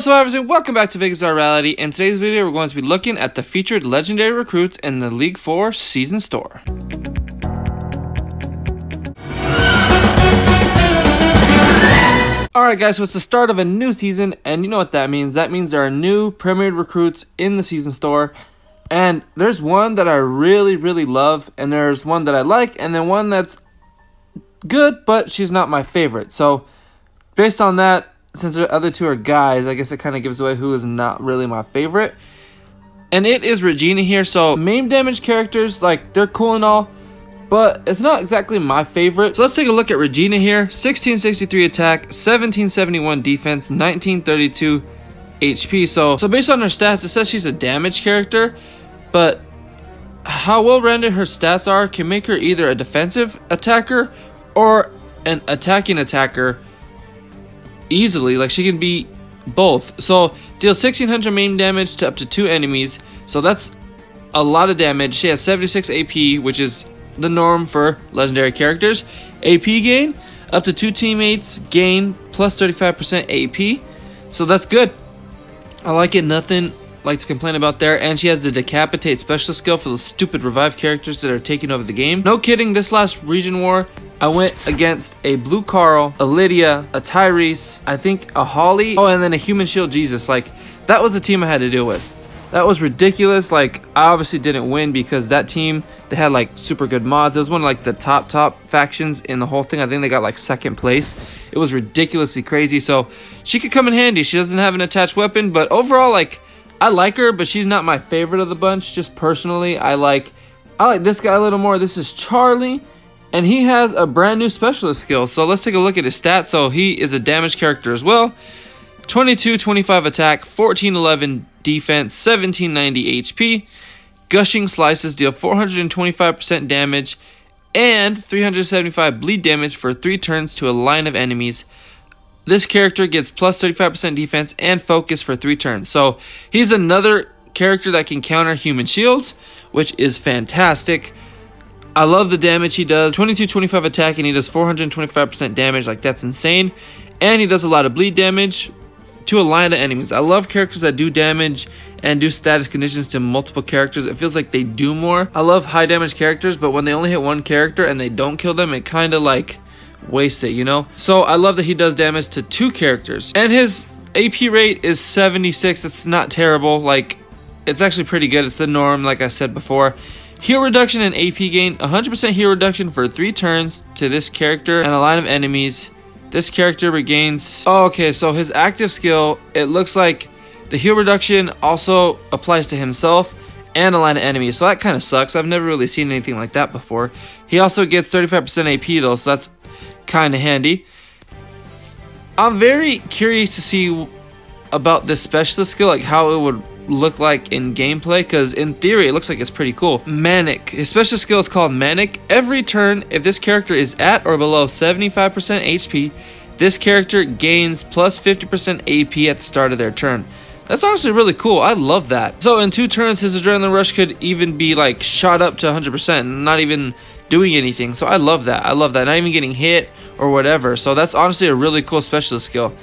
Hello survivors and welcome back to Vegas Reality. In today's video we're going to be looking at the featured legendary recruits in the League 4 season store. Alright guys, so it's the start of a new season and you know what that means. That means there are new premiered recruits in the season store. And there's one that I really love, and there's one that I like, and then one that's good but she's not my favorite. So based on that, since the other two are guys, I guess it kind of gives away who is not really my favorite. And it is Regina here. So main damage characters, like, they're cool and all, but it's not exactly my favorite. So let's take a look at Regina here. 1663 attack, 1771 defense, 1932 HP. So based on her stats, it says she's a damage character, but how well rounded her stats are can make her either a defensive attacker or an attacking attacker easily. Like, she can be both. So deals 1600 main damage to up to 2 enemies, so that's a lot of damage. She has 76 AP, which is the norm for legendary characters. AP gain up to 2 teammates gain plus 35% AP, so that's good. I like it. Nothing like to complain about there. And she has the decapitate specialist skill for those stupid revive characters that are taking over the game. No kidding, this last region war I went against a Blue Carl, a Lydia, a Tyrese, I think a Holly, oh, and then a Human Shield Jesus. Like, that was the team I had to deal with. That was ridiculous. Like, I obviously didn't win because that team, they had like super good mods. It was one of like the top factions in the whole thing. I think they got like 2nd place. It was ridiculously crazy. So she could come in handy. She doesn't have an attached weapon, but overall, like, I like her, but she's not my favorite of the bunch. Just personally, I like this guy a little more. This is Charlie, and he has a brand new specialist skill. So let's take a look at his stats. So he is a damage character as well. 2225 attack, 1411 defense, 1790 HP. Gushing slices deal 425% damage and 375 bleed damage for 3 turns to a line of enemies. This character gets plus 35% defense and focus for 3 turns. So he's another character that can counter human shields, which is fantastic. I love the damage he does. 2225 attack and he does 425% damage. Like, that's insane. And he does a lot of bleed damage to a line of enemies. I love characters that do damage and do status conditions to multiple characters. It feels like they do more. I love high damage characters, but when they only hit one character and they don't kill them, it kind of like waste it, you know? So I love that he does damage to 2 characters. And his AP rate is 76. That's not terrible. Like, it's actually pretty good. It's the norm, like I said before. Heal reduction and AP gain. 100% heal reduction for 3 turns to this character and a line of enemies. This character regains... Oh, okay, so his active skill, it looks like the heal reduction also applies to himself and a line of enemies. So that kind of sucks. I've never really seen anything like that before. He also gets 35% AP though, so that's kind of handy. I'm very curious to see about this specialist skill, like how it would look like in gameplay, because in theory it looks like it's pretty cool. Manic. His special skill is called Manic. Every turn, if this character is at or below 75% HP, this character gains plus 50% AP at the start of their turn. That's honestly really cool. I love that. So in 2 turns, his adrenaline rush could even be like shot up to 100% and not even doing anything. So I love that. I love that. Not even getting hit or whatever. So that's honestly a really cool specialist skill.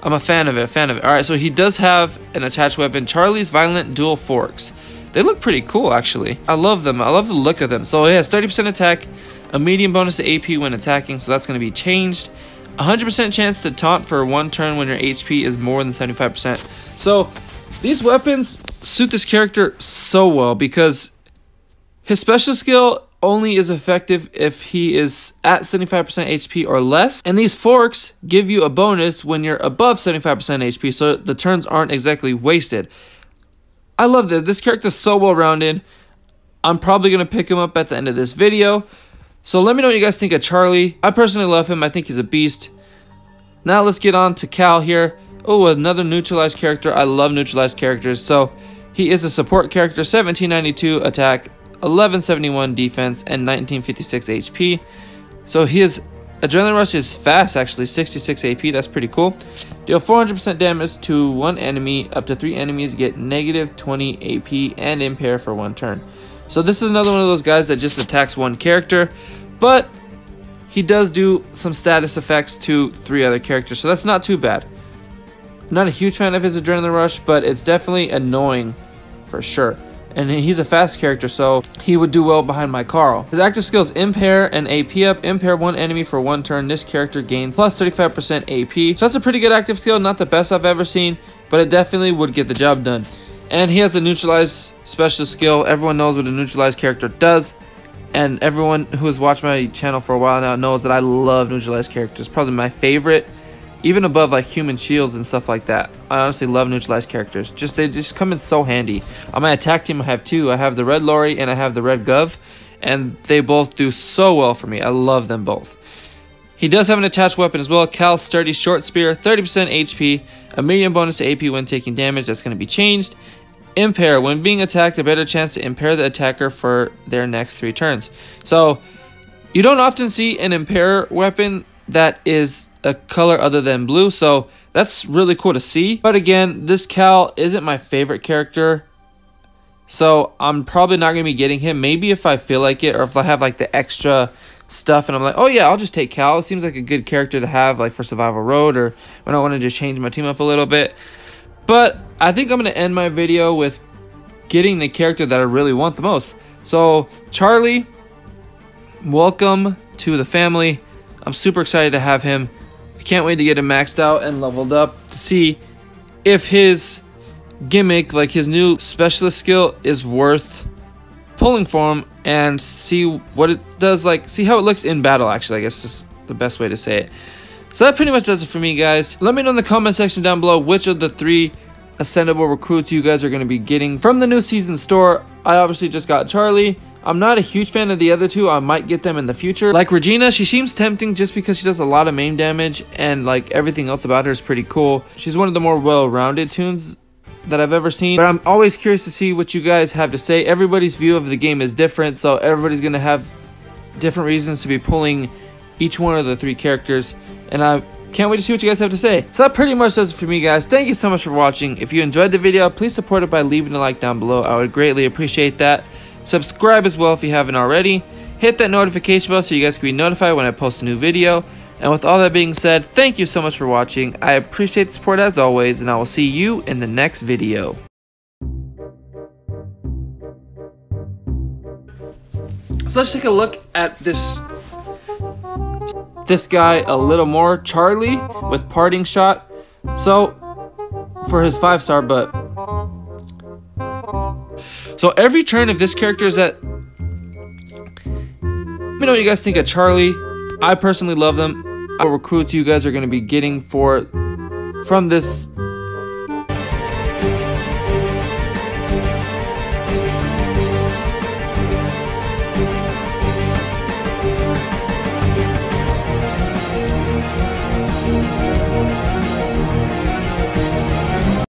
I'm a fan of it, Alright, so he does have an attached weapon, Charlie's Violent Dual Forks. They look pretty cool, actually. I love them. I love the look of them. So he has 30% attack, a medium bonus to AP when attacking, so that's going to be changed. 100% chance to taunt for 1 turn when your HP is more than 75%. So these weapons suit this character so well because his special skill only is effective if he is at 75% HP or less, and these forks give you a bonus when you're above 75% HP, so the turns aren't exactly wasted. I love that. This character is so well rounded. I'm probably going to pick him up at the end of this video. So let me know what you guys think of Charlie. I personally love him. I think he's a beast. Now let's get on to Cal here. Oh, another neutralized character. I love neutralized characters. So he is a support character, 1792 attack, 1171 defense, and 1956 HP. So his adrenaline rush is fast, actually, 66 AP. That's pretty cool. Deal 400% damage to 1 enemy. Up to 3 enemies get negative 20 AP and impair for 1 turn. So this is another one of those guys that just attacks 1 character, but he does do some status effects to 3 other characters, so that's not too bad. Not a huge fan of his Adrenaline Rush, but it's definitely annoying for sure. And he's a fast character, so he would do well behind my Carl. His active skills Impair and AP up. Impair one enemy for 1 turn. This character gains plus 35% AP. So that's a pretty good active skill. Not the best I've ever seen, but it definitely would get the job done. And he has a Neutralize special skill. Everyone knows what a Neutralize character does. And everyone who has watched my channel for a while now knows that I love Neutralize characters. Probably my favorite. Even above like human shields and stuff like that. I honestly love neutralized characters. They just come in so handy. On my attack team I have 2. I have the red Lori and I have the red Gov. And they both do so well for me. I love them both. He does have an attached weapon as well. Cal Sturdy Short Spear, 30% HP. A medium bonus to AP when taking damage. That's going to be changed. Impair. When being attacked, a better chance to impair the attacker for their next 3 turns. So you don't often see an impair weapon that is a color other than blue, so that's really cool to see. But again, this Cal isn't my favorite character, so I'm probably not going to be getting him. Maybe if I feel like it, or if I have like the extra stuff and I'm like, oh yeah, I'll just take Cal. It seems like a good character to have like for Survival Road, or when I want to just change my team up a little bit. But I think I'm going to end my video with getting the character that I really want the most. So Charlie, welcome to the family. I'm super excited to have him. I can't wait to get him maxed out and leveled up to see if his gimmick, like his new specialist skill, is worth pulling for him, and see what it does, like see how it looks in battle actually, I guess is the best way to say it. So that pretty much does it for me, guys. Let me know in the comment section down below which of the 3 ascendable recruits you guys are going to be getting from the new season store. I obviously just got Charlie. I'm not a huge fan of the other 2. I might get them in the future. Like Regina, she seems tempting just because she does a lot of main damage, and like everything else about her is pretty cool. She's one of the more well-rounded toons that I've ever seen. But I'm always curious to see what you guys have to say. Everybody's view of the game is different, so everybody's going to have different reasons to be pulling each one of the 3 characters. And I can't wait to see what you guys have to say. So that pretty much does it for me, guys. Thank you so much for watching. If you enjoyed the video, please support it by leaving a like down below. I would greatly appreciate that. Subscribe as well if you haven't already. Hit that notification bell so you guys can be notified when I post a new video. And with all that being said, thank you so much for watching. I appreciate the support as always, and I will see you in the next video. So let's take a look at this guy a little more. Charlie with Parting Shot. So for his 5-star, but so every turn if this character is at, let me know what you guys think of Charlie. I personally love them. What recruits you guys are going to be getting from this